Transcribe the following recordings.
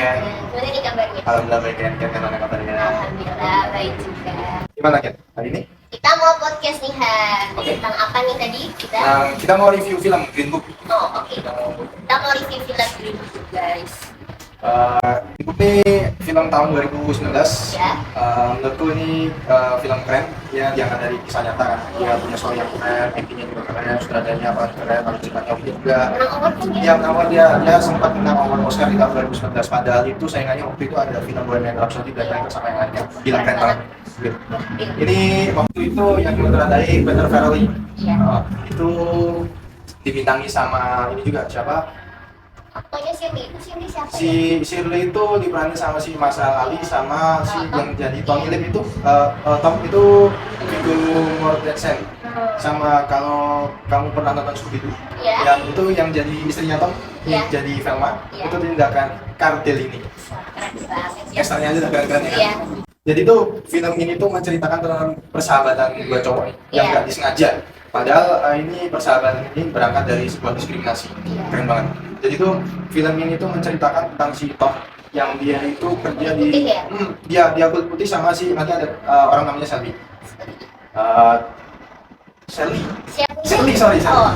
Ken. Gimana nih kabarnya? Alhamdulillah baik Ken. Ken gimana kabarnya? Alhamdulillah baik juga. Gimana Ken? Hari ini? Kita mau podcast nih Han. Oke. Tentang apa nih tadi? Kita mau review film Green Book. Oh oke. Kita mau review film Green Book guys. Green Book ini film tahun 2019. Ya. Menurutku ini film keren. Ya, diangkat dari kisah nyata kan. Dia punya story yang keren, actingnya juga keren, sutradaranya apa keren, lalu ceritanya oke juga. Menang award kan ya? Dia menang award, dia sempat menang award Oscar di tahun 2019. Padahal itu saingannya waktu itu ada film Bohemian Rhapsody dan lain sama yang lainnya. Gila keren banget. Ini waktu itu yang disutradarai Peter Farrelly. Iya. Itu dibintangi sama ini juga siapa? Aktornya Shirley itu siapa ya? Si Shirley itu diperanin sama si Mas Ali sama si yang jadi Tony Lip itu Tom itu Viggo Mortensen. Sama kalau kamu pernah nonton Scooby-Doo, Iya. yang itu yang jadi istrinya Tom, Iya. jadi Velma, Iya. itu tindakan kartel ini. Keren banget ya. Kesannya aja udah keren-keren ya. Iya. Jadi tuh film ini tuh menceritakan tentang persahabatan dua cowok yang Iya. nggak disengaja. Padahal ini persahabatan ini berangkat dari sebuah diskriminasi. Iya. Keren banget. Jadi tuh film ini tuh menceritakan tentang si Tom yang dia itu kerja Kulit putih di ya? dia kulit putih sama si nanti ada orang namanya Shelby. Shelly. Oh.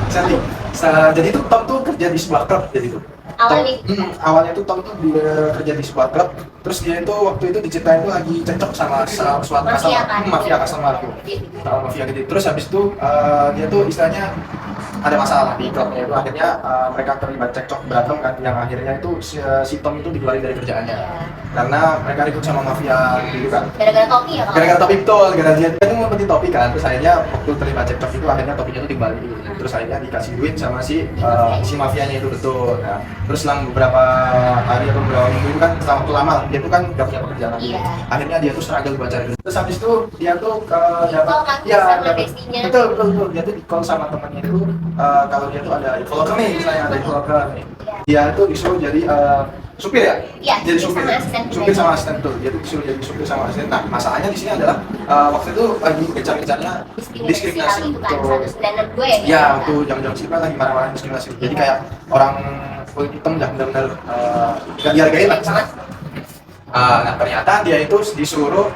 Jadi tuh Tom tuh kerja di sebuah klub jadi tuh. Awalnya. Awalnya tuh Tom tuh dia kerja di sebuah klub, terus dia itu waktu itu diceritain tuh lagi cocok sama suatu Mafia kan? mafia customer tuh. Mafia gitu. Terus habis itu dia tuh istilahnya ada masalah di klubnya itu, akhirnya mereka terlibat cekcok berantem kan, yang akhirnya itu si Tom itu dikeluarin dari kerjaannya karena mereka ribut sama mafia gitu kan. Gara-gara topi ya? Gara-gara topi betul, gara-gara dia tuh mau beli topi kan, terus akhirnya waktu terlibat cekcok itu akhirnya topinya itu dikembaliin, terus akhirnya dikasih duit sama si mafianya itu betul. Nah, terus selang beberapa hari atau beberapa minggu itu kan setelah waktu lama dia tuh kan gak punya pekerjaan lagi. Iya. Akhirnya dia tuh struggle buat cari duit. Terus habis itu dia tuh Di-call kan sama bestinya. betul dia tuh di call sama temannya itu kalau dia tuh ada influencer nih, misalnya ada influencer nih, dia tuh disuruh jadi supir ya? Iya, Jadi supir, sama asisten supir sama asisten tuh. Dia tuh disuruh jadi supir sama asisten. Nah, masalahnya di sini adalah waktu itu lagi gencar-gencarnya diskriminasi. itu kan 1962 ya? Ya, waktu jam-jam sih kan lagi marah-marah diskriminasi. Jadi kayak orang kulit hitam udah benar-benar gak dihargai lah sana. Nah, ternyata dia itu disuruh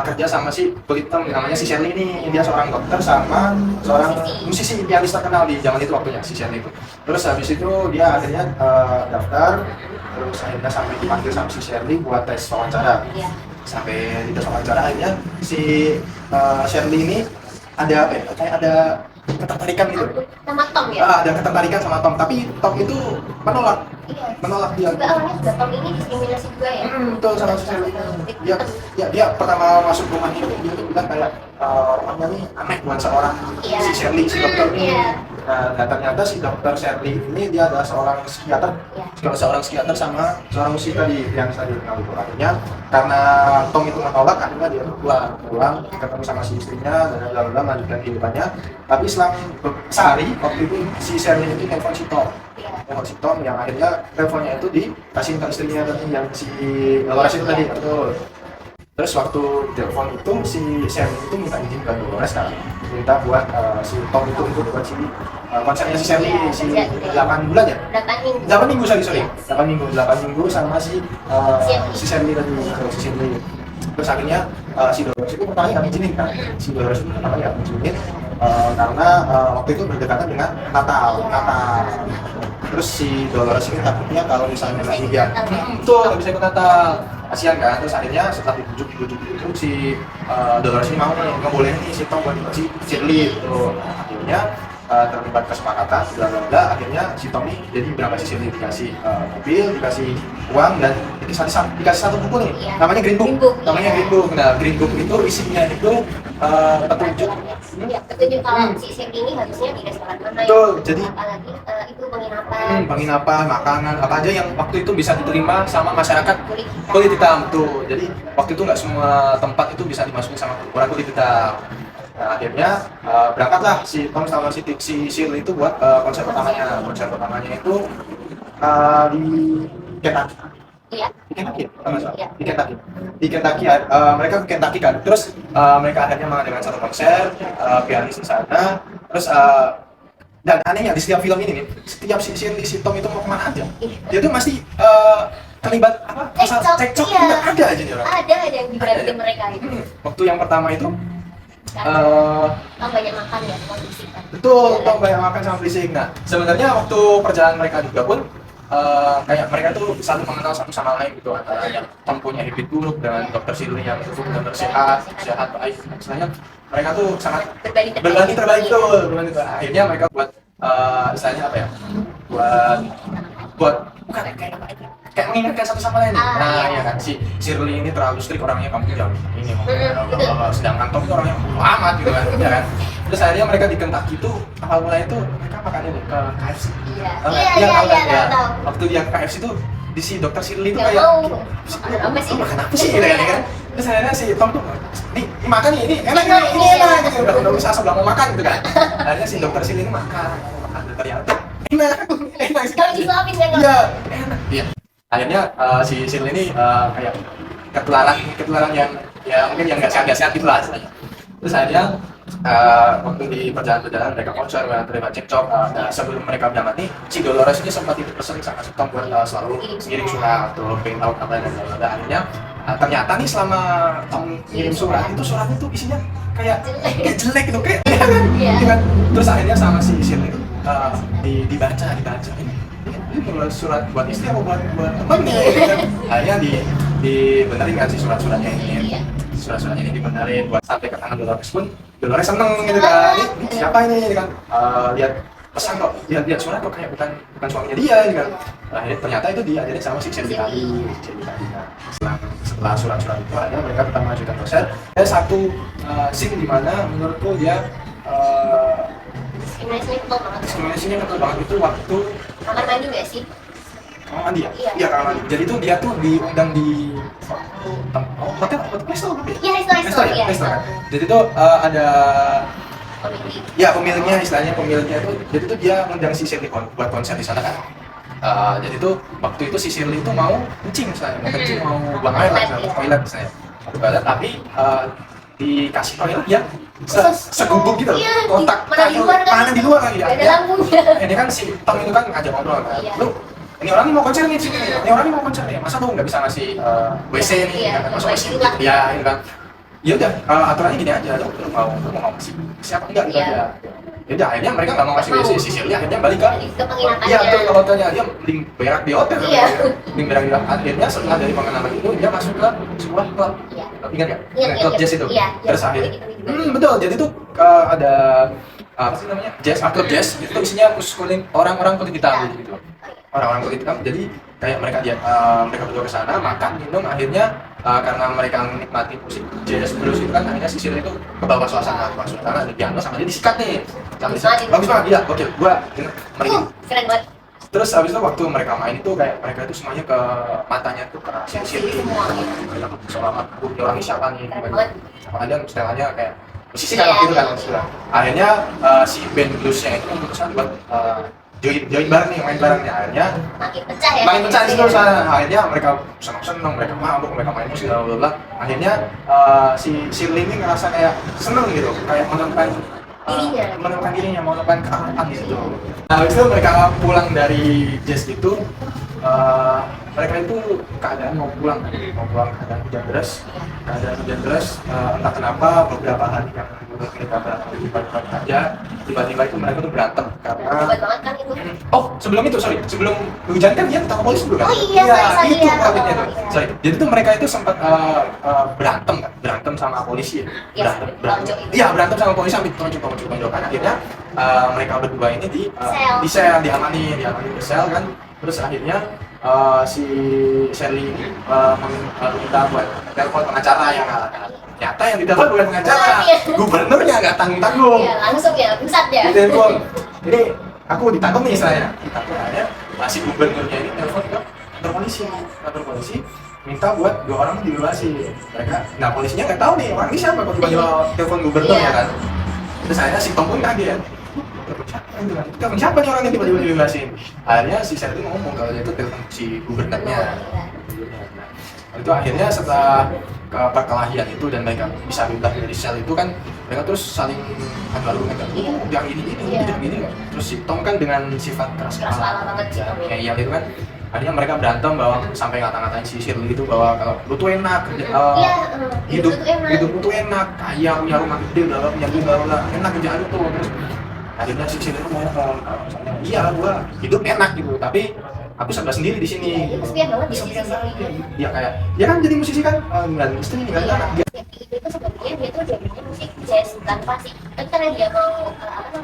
kerja sama si kulit hitam namanya si Shirley ini. Dia seorang dokter sama seorang musisi pianis terkenal di zaman itu waktunya si Shirley itu. Terus habis itu dia akhirnya daftar, terus akhirnya sampai dipanggil sama si Shirley buat tes wawancara. Iya. Sampai di tes wawancara akhirnya si Shirley ini ada apa ya? Kayak ada ketertarikan gitu. Sama Tom ya? Ada ketertarikan sama Tom, tapi Tom itu menolak dia. Juga awalnya juga Tom ini diskriminasi juga ya? Betul, sama si Shirley. Dia pertama masuk rumah itu dia tuh bilang kayak orangnya nih aneh buat seorang si Shirley, si dokter ini. Nah, ternyata si dokter Shirley ini dia adalah seorang psikiater. Kalau seorang psikiater sama seorang musisi tadi yang tadi akhirnya karena Tom itu menolak, akhirnya dia tuh pulang ketemu sama si istrinya dan lalu melanjutkan kehidupannya. Tapi selang sehari waktu itu si Shirley itu telepon si Tom yang akhirnya teleponnya itu dikasih ke istrinya tadi yang si Dolores itu tadi betul. Terus waktu telepon itu si Shirley itu minta izin ke Dolores kan, minta buat si Tom itu untuk buat si konsernya si Shirley si 8 bulan ya? 8 minggu sorry. 8 minggu sama si Shirley tadi, si Shirley. Terus akhirnya si Dolores itu pertama kali izinin kan, si Dolores itu pertama kali izinin karena waktu itu berdekatan dengan Natal. Terus si Dolores ini takutnya kalau misalnya nanti dia tuh nggak bisa ikut Natal, kasihan kan. Terus akhirnya setelah dibujuk itu si Dolores ini mau nih, nggak boleh nih si Tom buat ikut si Shirley tuh. Akhirnya terlibat kesepakatan, bla akhirnya si Tom ini jadi berangkat si Shirley dikasih mobil, dikasih uang dan dikasih satu buku nih, namanya Green Book. Nah, Green Book itu isinya itu petunjuk. Petunjuk kalau si Shirley ini harusnya di restoran mana Betul, ya? jadi Apalagi itu penginapan, makanan, apa aja yang waktu itu bisa diterima sama masyarakat kulit hitam tuh. Jadi waktu itu nggak semua tempat itu bisa dimasuki sama orang kulit hitam. Nah, akhirnya berangkatlah si Tom sama si Shirley itu buat konser pertamanya. Konser pertamanya itu di Kentucky. Iya. Di Kentucky, Iya. di Kentucky. Mereka ke Kentucky kan. Terus mereka akhirnya mengadakan satu konser, pianis di sana. Terus dan anehnya di setiap film ini nih, setiap si Tom itu mau kemana aja, dia tuh masih terlibat apa masalah cekcok iya. nggak ada aja nih orang. Ada yang diberantem mereka itu. Waktu yang pertama itu Karena banyak makan ya, kondisi kan. betul, tau banyak makan sama berisik. Nah sebenarnya waktu perjalanan mereka juga pun kayak mereka tuh saling mengenal satu sama lain gitu, antara yang Tom punya habit buruk dan dokter Shirley yang benar-benar sehat baik. Istilahnya mereka tuh sangat berbanding terbalik tuh. Akhirnya mereka buat istilahnya apa ya? Buat bukan kayak mengingatkan satu sama lain. Nah, ya kan si Shirley ini terlalu strict orangnya, kamu jangan ini sedangkan Tom itu orangnya amat gitu kan, ya kan. Terus akhirnya mereka di Kentucky tuh awal mulai itu mereka makannya ke KFC. Iya. Waktu dia ke KFC tuh di si dokter Shirley itu Nggak kayak mau. Apa sih? makan apa sih gitu kan. Terus akhirnya si Tom tuh nih makan nih, ini enak gitu. Udah bisa sebelum mau makan gitu kan. Akhirnya si dokter Shirley ini makan ternyata enak sih. Kalau disuapin ya nggak? Iya, enak. Iya. Akhirnya si Shirley ini kayak ketularan yang ya mungkin yang nggak sehat gitu lah istilahnya. Terus akhirnya waktu di perjalanan mereka konser, terlibat cekcok. Sebelum mereka berangkat nih, si Dolores ini sempat itu pesen sama si Tom buat selalu ngirim surat atau pengen tahu kabar dan lain-lain. Akhirnya ternyata nih selama Tom ngirim surat itu suratnya tuh isinya kayak jelek gitu kayak gitu kan. Terus akhirnya sama si Shirley dibaca ini surat buat istri apa buat teman nih gitu kan. Akhirnya dibenerin kan si suratnya ini. Surat-suratnya ini dibenerin buat sampai ke tangan Dolores pun Dolores seneng gitu kan. Ini siapa ini gitu kan. Lihat pesan kok, lihat surat kok kayak bukan suaminya dia gitu kan. Akhirnya ternyata itu diajarin sama si Shirley tadi. Nah, setelah surat-surat itu akhirnya mereka pertama mengajukan konser. Ada satu scene di mana menurutku dia diskriminasinya kental banget itu waktu Kamar mandi nggak sih? kamar mandi ya? Iya. Iya kamar mandi. Jadi tuh dia tuh diundang di hotel resto ya? Iya, resto ya. Resto kan. Jadi tuh ada Pemilik. ya pemiliknya istilahnya pemiliknya itu. Jadi tuh dia ngundang si Shirley buat konser di sana kan. Jadi tuh waktu itu si Shirley itu mau kencing misalnya, mau kencing mau buang air lah, misalnya, toilet misalnya. Toilet tapi dikasih toilet ya segubuk gitu loh, Iya, kotak mana di luar kan? mana di luar kan ya. Nggak ada lampunya. Ini kan si Tom itu kan ngajak ngobrol kan. Iya. Lu ini orang ini mau konser nih sini nih. Ini orang ini mau konser nih. Masa lu nggak bisa ngasih WC nih? Iya, Kan masuk WC WC lah. gitu. Ya, ini kan. Ya udah, aturannya gini aja. Lu mau ngasih siapa enggak gitu Iya. aja. Ya udah, akhirnya mereka nggak mau ngasih WC. Si Shirley akhirnya balik ke penginapannya. iya betul ke hotelnya. Dia mending berak di hotel. Iya. Mending berak di hotel. Akhirnya setelah dari pengalaman itu dia masuk ke sebuah klub. Iya. Ingat nggak? Iya, Klub iya. jazz itu. Iya, Terus iya. akhirnya Gitu. betul. Jadi tuh ada apa sih namanya? Klub jazz. Itu isinya khusus kulit orang-orang kulit hitam gitu. Orang-orang kulit hitam. Jadi kayak mereka berdua ke sana makan minum akhirnya karena mereka menikmati musik jazz blues itu kan akhirnya si Shirley itu ke bawah suasana ada piano sama dia disikat nih. Bagus banget iya. Oke, gua merinding. Keren banget. Terus habis itu waktu mereka main itu kayak mereka itu semuanya ke matanya tuh ke si Shirley. Mereka tuh seolah orang ini siapa nih? Ada setelannya kayak musisi kan waktu itu kan. Akhirnya si band bluesnya itu memutuskan buat join bareng nih, main bareng nih. Akhirnya Makin pecah ya. makin pecah di situ sana. Akhirnya mereka senang, mereka mabuk, mereka main musik bla bla bla. Akhirnya si Shirley ini ngerasa kayak seneng gitu, kayak menemukan dirinya, menemukan keangatan di situ. Nah, habis itu mereka pulang dari jazz itu, mereka itu keadaan mau pulang keadaan hujan deras, entah kenapa beberapa hari yang tiba-tiba aja tiba-tiba itu mereka tuh berantem karena Hebat banget kan itu. sebelum hujan kan dia ketemu polisi dulu kan? Oh iya, saya itu lihat. konfliknya tuh. Iya. Sorry. Jadi tuh mereka itu sempat berantem sama polisi ya. Iya, Berantem. itu. Iya, berantem sama polisi sampai tonjok-tonjokan. Akhirnya mereka berdua ini Sel. di sel diamani di sel kan. Terus akhirnya si Shirley ini minta buat telepon pengacara yang ternyata yang ditelepon bukan pengacara, Iya. gubernurnya nggak tanggung-tanggung. Iya, langsung ya, pusat ya. Di telepon, ini aku ditangkap nih saya. Akhirnya si gubernurnya ini telepon ke kantor polisi, minta buat 2 orang dibebasi. Nah polisinya nggak tahu nih orang ini siapa, kok tiba-tiba telepon gubernur ya kan. Terus akhirnya si Tom pun kaget. Telepon siapa nih orang yang tiba-tiba dibebasin? Akhirnya si Shirley ngomong kalau dia itu telepon si gubernurnya. Nah, itu akhirnya setelah perkelahian itu dan mereka bisa bebas dari sel itu kan mereka terus saling argumen kan, yang ini terus si Tom kan dengan sifat keras kepala banget sih Tom. kayak yang itu kan akhirnya mereka berantem bahwa sampai ngata-ngatain si Shirley itu bahwa kalau lu tuh enak hidup lu tuh enak, kaya, punya rumah gede, punya duit, enak kerjaan lu tuh. Terus akhirnya si Shirley itu ngomong kalau misalnya iya gua hidup enak gitu, tapi aku serba sendiri di sini. Kesepian banget dia di sini. Dia kayak dia kan jadi musisi kan, nggak istri nggak anak. Itu sebenarnya dia tuh jadinya musik jazz bukan klasik. Tapi karena dia mau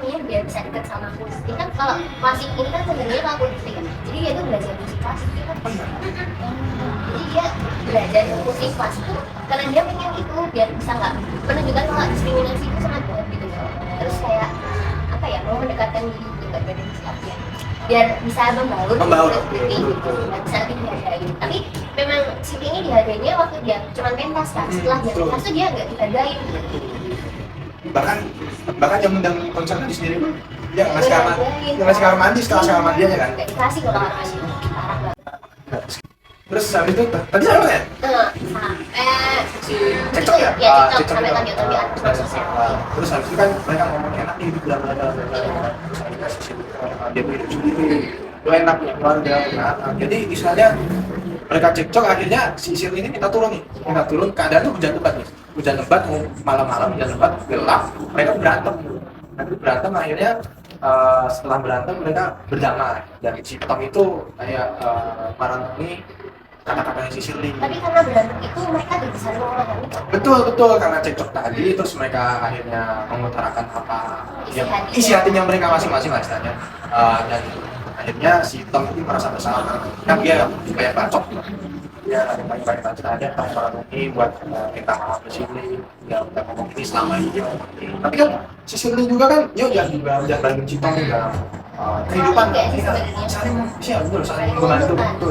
biar bisa deket sama musik. Dia kan kalau klasik ini kan sebenarnya lagu musik ya. Jadi dia tuh belajar musik klasik dia kan. Jadi dia belajar musik klasik tuh karena dia pengen itu biar bisa nggak menunjukkan kalau diskriminasi itu sangat berat gitu. Terus kayak apa ya, mau mendekatkan diri juga dari musik ya. Biar bisa membaur gitu, dan bisa lebih dihargai. Tapi memang si ini dihargainya waktu dia cuma pentas kan, setelah dia pentas tuh dia nggak dihargain. Bahkan yang undang konsernya di sendiri pun dia ngasih kamar mandi setelah kamar mandinya kan. Nggak dikasih kalau kamar mandi, parah banget. Terus habis itu tadi apa ya? Cekcok ya? Ya cekcok sampai lanjut-lanjut. Terus habis itu kan mereka ngomong enak nih hidup bla. Terus akhirnya dia hidup sendiri, lu enak punya keluarga. Jadi istilahnya mereka cekcok, akhirnya si Shirley ini minta turun keadaan tuh hujan lebat mau malam-malam, hujan lebat gelap, mereka berantem akhirnya setelah berantem mereka berdamai dan si Tom itu kayak marah-marah kata-katanya si Shirley. Tapi karena berantem itu mereka jadi saling memahami. Betul karena cekcok tadi terus mereka akhirnya mengutarakan apa isi hatinya mereka masing-masing lah istilahnya. Dan akhirnya si Tom ini merasa bersalah kan dia kayak bacok ya, ada baik-baik saja Tom ini buat minta maaf ke Shirley, ya udah ngomong ini selama ini. Tapi kan si Shirley juga kan ya udah bantu si Tom juga kehidupan saling membantu.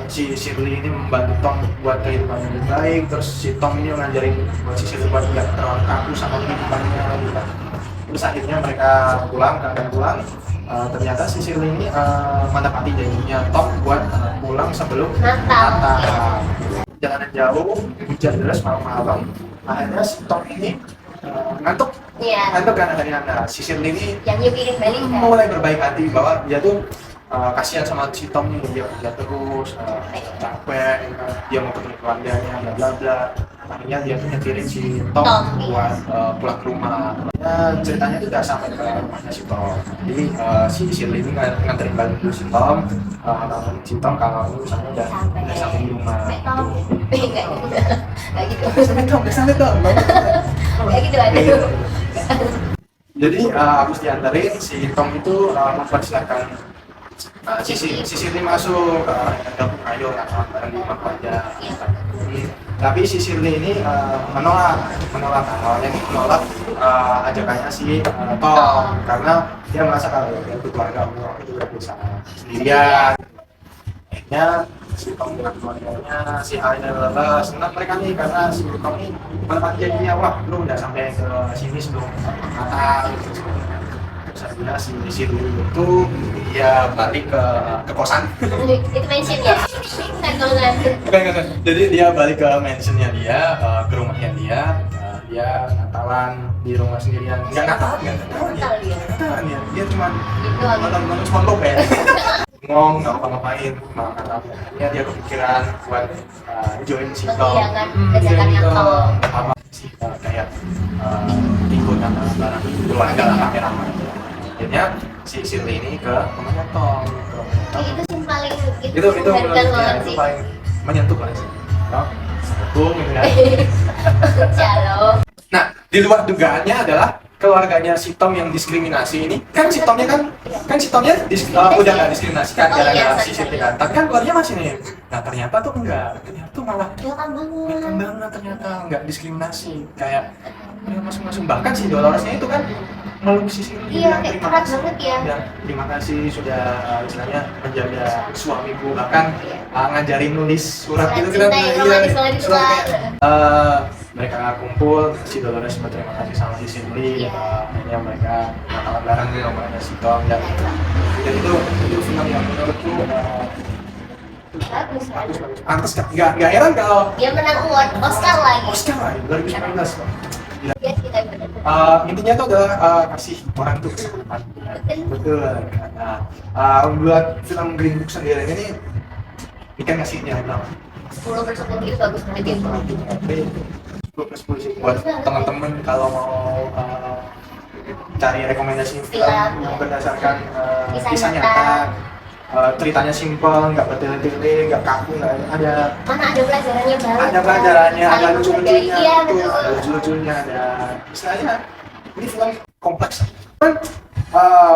Si Shirley ini membantu Tom buat kehidupan yang lebih baik, terus si Tom ini ngajarin buat si Shirley buat nggak terlalu kaku sama kehidupannya gitu. Terus akhirnya mereka pulang, ternyata si Shirley ini menepati janjinya Tom buat pulang sebelum Natal. Jalanan jauh, hujan deras malam-malam, akhirnya si Tom ini ngantuk kan akhirnya. Nah, si Shirley ini yang nyepirin balik kan? mulai berbaik hati bahwa dia tuh kasihan sama si Tom nih, dia kerja terus, capek, dia mau ketemu keluarganya, bla bla. Akhirnya dia tuh nyetirin si Tom buat pulang ke rumah. Ceritanya tuh udah sampai ke rumahnya si Tom. Jadi si Shirley ini nganterin balik dulu si Tom, ngomongin si Tom kalau misalnya udah sampai di rumah. Nggak gitu. Sampai Tom. Kayak gitu aja. Jadi habis diantarin si Tom itu mempersilahkan si Shirley masuk ke dapur, ayo bareng di rumah aja. Tapi si Shirley ini menolak awalnya menolak ajakannya si Tom karena dia merasa kalau dia itu keluarga itu udah bisa sendirian. Akhirnya si Tom dengan keluarganya si Aida senang mereka nih karena si Tom ini menepati janjinya, wah lu udah sampai ke sini sebelum Natal gitu. Akhirnya si Shirley itu dia balik ke kosan. Itu mention ya? Bukan. Jadi dia balik ke mansionnya dia, ke rumahnya dia Natalan di rumah sendirian. Nggak Natalan ya. Dia cuma nonton SpongeBob ya. Ngomong nggak apa-ngapain, makan apa. Dia kepikiran buat join si Tom. Apa sih kayak ikut barang keluarga lah kameramen. Akhirnya si Shirley ini ke rumahnya Tom. Itu sih paling itu paling menyentuh lah sih. Gitu kan. Nah, di luar dugaannya adalah keluarganya si Tom yang diskriminasi ini. Kan si Tomnya udah nggak diskriminasi kan gara-gara si Shirley kan. Tapi kan keluarganya masih nih. Nah, ternyata tuh enggak. Ternyata tuh malah welcome banget, ternyata enggak diskriminasi. Kayak masing-masing, bahkan si Doloresnya itu kan meluk si Shirley. Iya, kayak keras banget ya. Terima kasih sudah istilahnya menjaga suamiku, bahkan ngajarin nulis surat gitu kan. Mereka kumpul, si Dolores berterima kasih sama si Shirley. Akhirnya mereka Natalan bareng di rumahnya si Tom dan itu film yang menurutku bagus. Pantes nggak heran kalau dia menang award Oscar lagi 2019. Intinya tuh adalah kasih orang tuh kesempatan. Betul. Nah, buat film Green Book sendiri ini kan ngasihnya berapa? 10/10 itu bagus banget ya. 10/10 sih buat teman-teman kalau mau cari rekomendasi film yang berdasarkan kisah nyata, ceritanya simpel, nggak bertele-tele, nggak kaku, nggak ada. Mana ada pelajarannya banget. Ada pelajarannya, ada Saling lucu-lucunya, iya, betul, betul. ada lucu-lucunya, ada istilahnya. Ini film kompleks. Kan,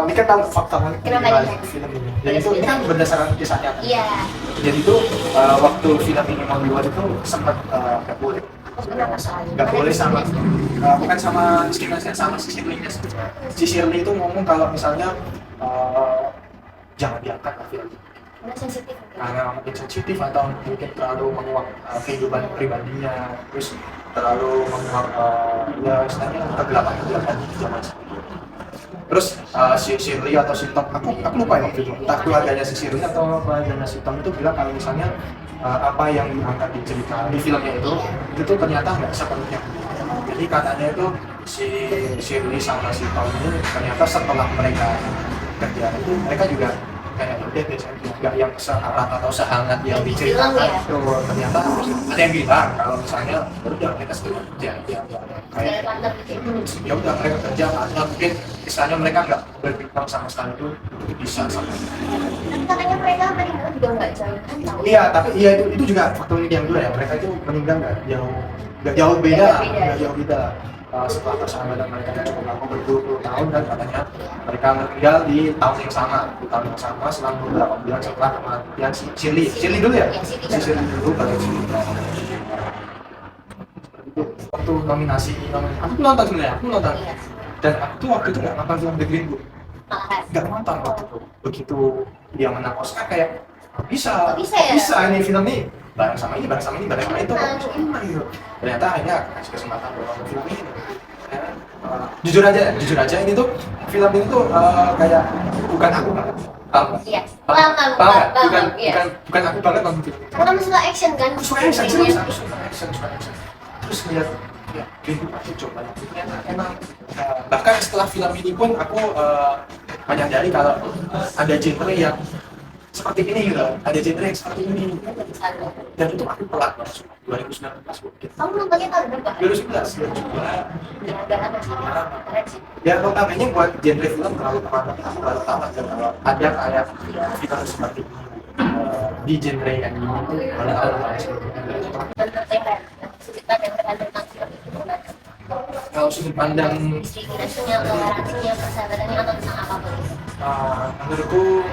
ini kan tahu fakta kan Kenapa di balik nih? film ini. Jadi itu kan berdasarkan kisah nyata. Iya. Jadi itu waktu film ini mau dibuat itu sempat nggak boleh. Kenapa soalnya? Nggak boleh sama, bukan sama diskriminasinya, sama si Shirley-nya. Si Shirley itu ngomong kalau misalnya jangan diangkat lah film ini. Udah sensitif. Karena mungkin sensitif atau mungkin terlalu menguak kehidupan pribadinya, terus terlalu menguak ya istilahnya kegelapan di zaman sekarang. Terus si Shirley atau si Tom, aku lupa ya waktu itu, entah keluarganya si Shirley atau keluarganya si Tom itu bilang kalau misalnya apa yang diangkat di cerita di filmnya itu tuh ternyata nggak sepenuhnya. Jadi katanya itu si Shirley sama si Tom ini ternyata setelah mereka kerja itu mereka juga kayak udah biasanya nggak yang sehangat atau sehangat yang diceritakan ya? itu ternyata ada yang bilang kalau misalnya udah mereka sedang kerja kayak ya udah mereka kerja karena mungkin misalnya mereka nggak berpikir sama sekali itu bisa sama. Tapi katanya mereka meninggal juga nggak jauh kan tahu. Iya, tapi iya itu juga faktor ini yang dulu ya, mereka itu meninggal nggak jauh beda lah, nggak jauh beda lah. Setelah persahabatan mereka yang cukup lama berpuluh-puluh tahun dan katanya mereka meninggal di tahun yang sama selang beberapa bulan setelah kematian si Shirley dulu ya, si Shirley dulu baru Shirley. Waktu nominasi aku nonton sebenarnya, Iya. dan aku waktu itu nggak nonton film The Green Book, Malahan. nggak nonton waktu itu. Begitu dia menang Oscar kayak kok bisa ya? ini film ini bareng sama ini kok cuma gitu. Ternyata akhirnya kasih kesempatan buat nonton film ini. Ya, jujur aja ini tuh film ini tuh kayak bukan aku banget. Paham nggak? Iya. Paham nggak? Iya. Bukan aku banget nonton film ini. Karena kamu suka action kan? Aku suka action, serius, aku suka action. Terus lihat ya Green Book aku coba ternyata emang bahkan setelah film ini pun aku menyadari kalau ada genre yang seperti ini gitu, ada genre yang seperti ini, dan itu aku pelat masuk 2019 mungkin. Kamu nontonnya tahun berapa? 2011. Ya, agak lama sih. Keren sih. Ya notabene buat genre film terlalu kemana aku baru tahu aja kalau ada kayak film seperti ini di genre yang ini tuh baru tahu Sudut pandang tentang film itu gimana? kalau sudut pandang Diskriminasinya, toleransinya, persahabatannya, atau tentang apapun. menurutku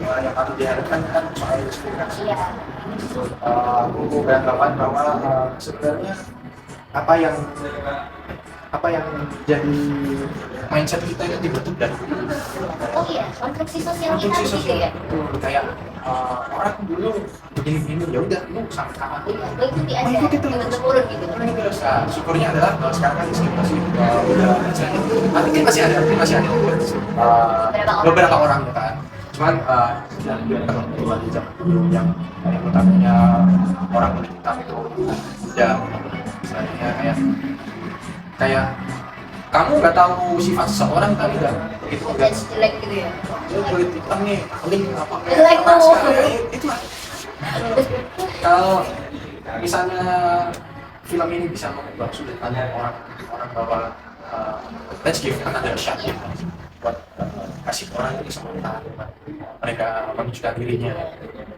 yang harus diharapkan kan soal diskriminasi. Iya. Aku beranggapan bahwa sebenarnya apa yang jadi mindset kita itu dibentuk dari Oh iya, konstruksi sosial kita konstruksi gitu sosial ya. itu kayak orang dulu begini ya udah lu sama Iya, mengikuti aja, mengikuti terus. turun-temurun gitu. Terus syukurnya adalah bahwa sekarang kan diskriminasi udah mungkin masih ada beberapa orang ya kan, cuman yang terlalu di zaman dulu yang utamanya orang kulit hitam itu udah misalnya kayak kamu nggak tahu sifat seseorang kali nggak gitu kan? Jadi jelek gitu ya. Kulit hitam nih, paling apa? Jelek tuh. Itu lah. Kalau misalnya film ini bisa mengubah sudut pandang orang bahwa let's give another shot buat kasih orang itu kesempatan mereka menunjukkan dirinya.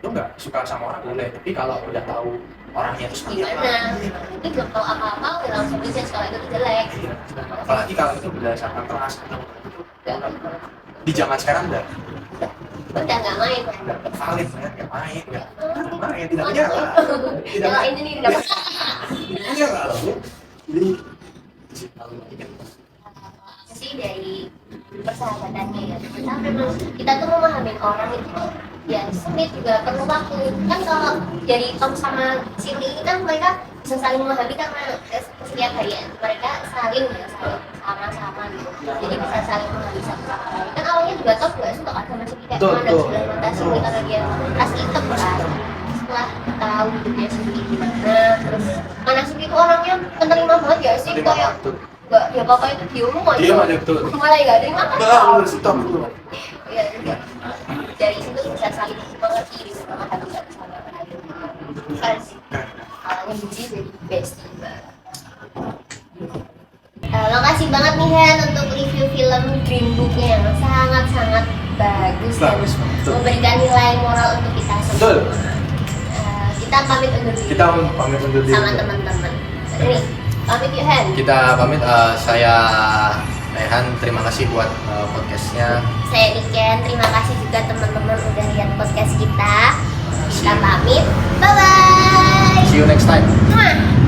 Lu nggak suka sama orang boleh, tapi kalau udah tahu orangnya itu seperti apa, Gimana? Ini belum tahu apa-apa, udah langsung bisa kalau itu jelek. apalagi kalau itu berdasarkan kelas di zaman sekarang udah Nggak main. nggak valid, nggak main, tidak menyala, Kalau ini nih udah tidak menyala loh. Jadi sih dari persahabatannya ya. Kita tuh memahami orang itu tuh ya sulit juga perlu waktu. Kan kalau dari Tom sama Shirley ini kan mereka bisa saling memahami karena setiap hari ya, mereka saling sama-sama gitu. Jadi bisa saling memahami satu sama lain. Kan awalnya juga Tom juga suka kan sama Shirley, kayak memandang sebelah mata Shirley karena dia ras hitam kan. Setelah tahu dia Shirley gimana, terus mana Shirley itu orangnya penerima banget ya sih, kayak enggak ya bapak itu diem aja betul. malah nggak terima kasih. Betul, stop dulu. Iya, dari situ bisa saling banget sih, bisa banget aku gak sama Ayu. Because awalnya benci jadi bestie banget. Makasih banget nih Hen untuk review film Green Book-nya yang sangat-sangat bagus dan Bagus, betul. memberikan nilai moral untuk kita semua. Betul. Kita pamit undur diri Kita pamit undur diri. sama teman-teman. Ini pamit yuk Hen. Kita pamit, saya Rehan, terima kasih buat podcastnya. Saya Niken, terima kasih juga teman-teman udah lihat podcast kita. Kita pamit, bye bye. See you next time. Mwah.